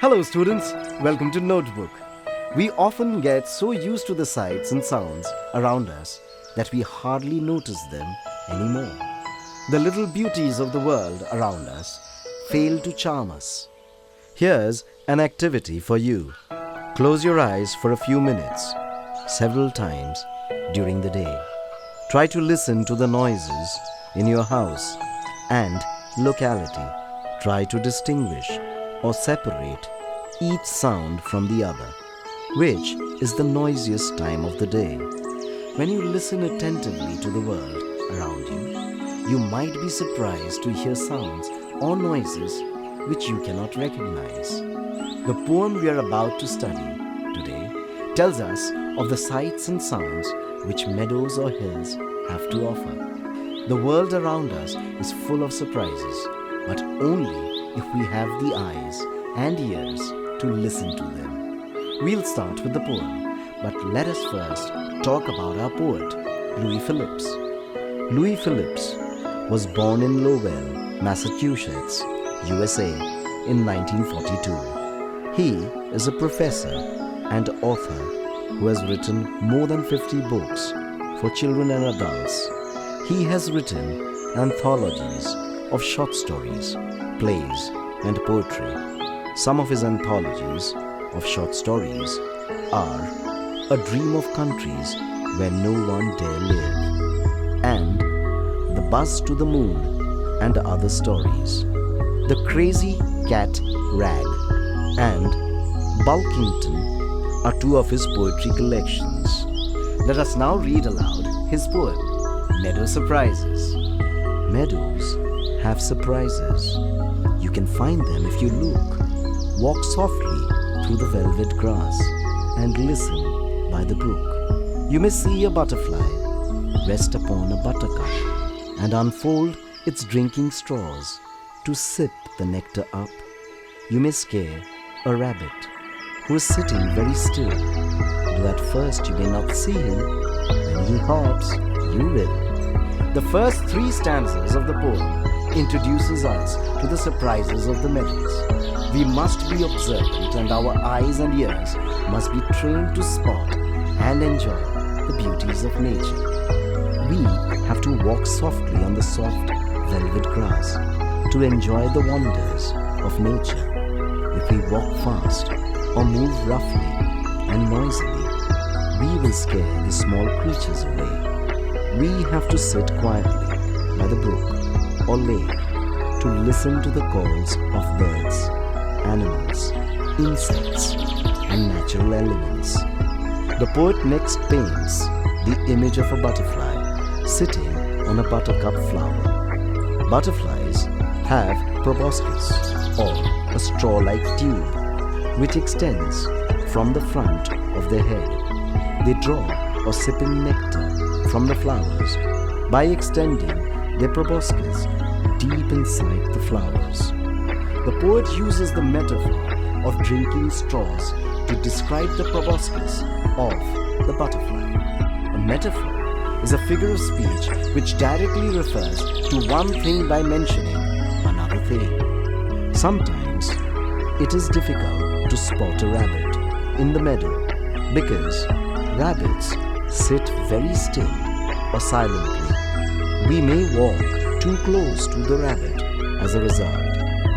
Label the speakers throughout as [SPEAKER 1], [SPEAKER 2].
[SPEAKER 1] Hello students, welcome to Notebook. We often get so used to the sights and sounds around us that we hardly notice them anymore. The little beauties of the world around us fail to charm us. Here's an activity for you. Close your eyes for a few minutes, several times during the day. Try to listen to the noises in your house and locality. Try to distinguish or separate each sound from the other. Which is the noisiest time of the day? When you listen attentively to the world around you, you might be surprised to hear sounds or noises which you cannot recognize. The poem we are about to study today tells us of the sights and sounds which meadows or hills have to offer. The world around us is full of surprises, but only if we have the eyes and ears to listen to them. We'll start with the poem, but let us first talk about our poet, Louis Phillips. Louis Phillips was born in Lowell, Massachusetts, USA in 1942. He is a professor and author who has written more than 50 books for children and adults. He has written anthologies of short stories, plays, and poetry. Some of his anthologies of short stories are A Dream of Countries Where No One Dare Live and The Bus to the Moon and Other Stories, The Crazy Cat Rag and Bulkington are two of his poetry collections. Let us now read aloud his poem, Meadow Surprises. Meadows have surprises. You can find them if you look. Walk softly through the velvet grass and listen by the brook. You may see a butterfly rest upon a buttercup and unfold its drinking straws to sip the nectar up. You may scare a rabbit who is sitting very still, though at first you may not see him. When he hops, you will. The first three stanzas of the poem introduces us to the surprises of the meadows. We must be observant and our eyes and ears must be trained to spot and enjoy the beauties of nature. We have to walk softly on the soft velvet grass to enjoy the wonders of nature. If we walk fast or move roughly and noisily, we will scare the small creatures away. We have to sit quietly by the brook or lake to listen to the calls of birds, animals, insects, and natural elements. The poet next paints the image of a butterfly sitting on a buttercup flower. Butterflies have proboscis, or a straw-like tube, which extends from the front of their head. They draw or sip in nectar from the flowers by extending their proboscis deep inside the flowers. The poet uses the metaphor of drinking straws to describe the proboscis of the butterfly. A metaphor is a figure of speech which directly refers to one thing by mentioning another thing. Sometimes it is difficult to spot a rabbit in the meadow because rabbits sit very still or silently. We may walk too close to the rabbit as a result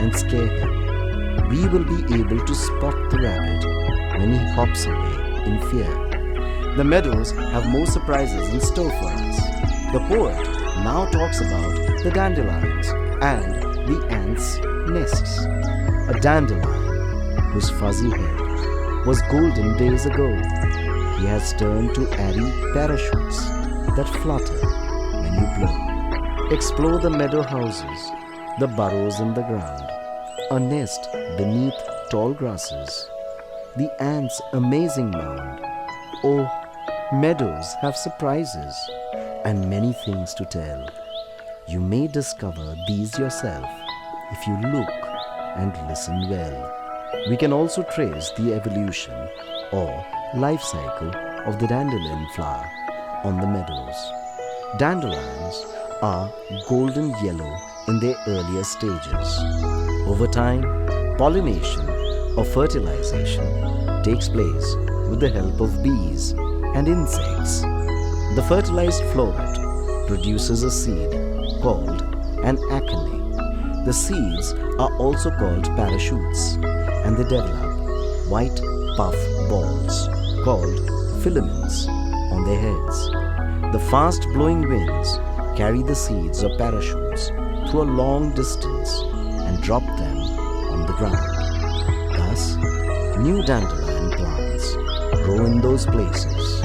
[SPEAKER 1] and scare him. We will be able to spot the rabbit when he hops away in fear. The meadows have more surprises in store for us. The poet now talks about the dandelions and the ants' nests. A dandelion whose fuzzy head was golden days ago. He has turned to airy parachutes that flutter when you blow. Explore the meadow houses, the burrows in the ground, a nest beneath tall grasses, the ants' amazing mound. Oh, meadows have surprises and many things to tell. You may discover these yourself if you look and listen well. We can also trace the evolution or life cycle of the dandelion flower on the meadows. Dandelions are golden yellow in their earlier stages. Over time, pollination of fertilization takes place with the help of bees and insects. The fertilized floret produces a seed called an achene. The seeds are also called parachutes, and they develop white puff balls called filaments on their heads. The fast-blowing winds carry the seeds or parachutes through a long distance and drop them on the ground. Thus, new dandelion plants grow in those places.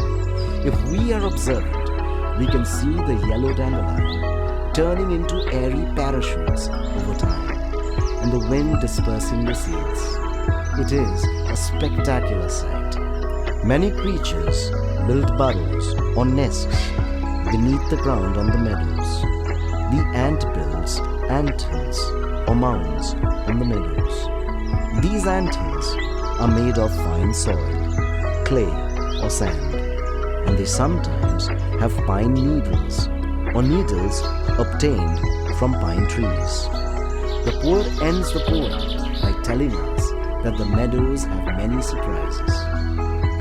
[SPEAKER 1] If we are observant, we can see the yellow dandelion turning into airy parachutes over time, and the wind dispersing the seeds. It is a spectacular sight. Many creatures build burrows or nests beneath the ground on the meadows. The ant builds anthills or mounds on the meadows. These anthills are made of fine soil, clay or sand, and they sometimes have pine needles or needles obtained from pine trees. The poet ends the poem by telling us that the meadows have many surprises.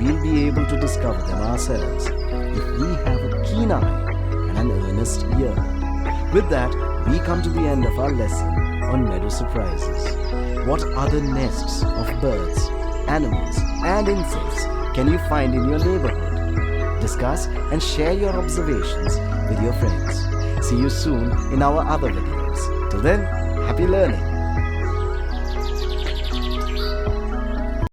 [SPEAKER 1] We'll be able to discover them ourselves if we have a keen eye and an earnest ear. With that, we come to the end of our lesson on meadow surprises. What other nests of birds, animals, and insects can you find in your neighborhood? Discuss and share your observations with your friends. See you soon in our other videos. Till then, happy learning!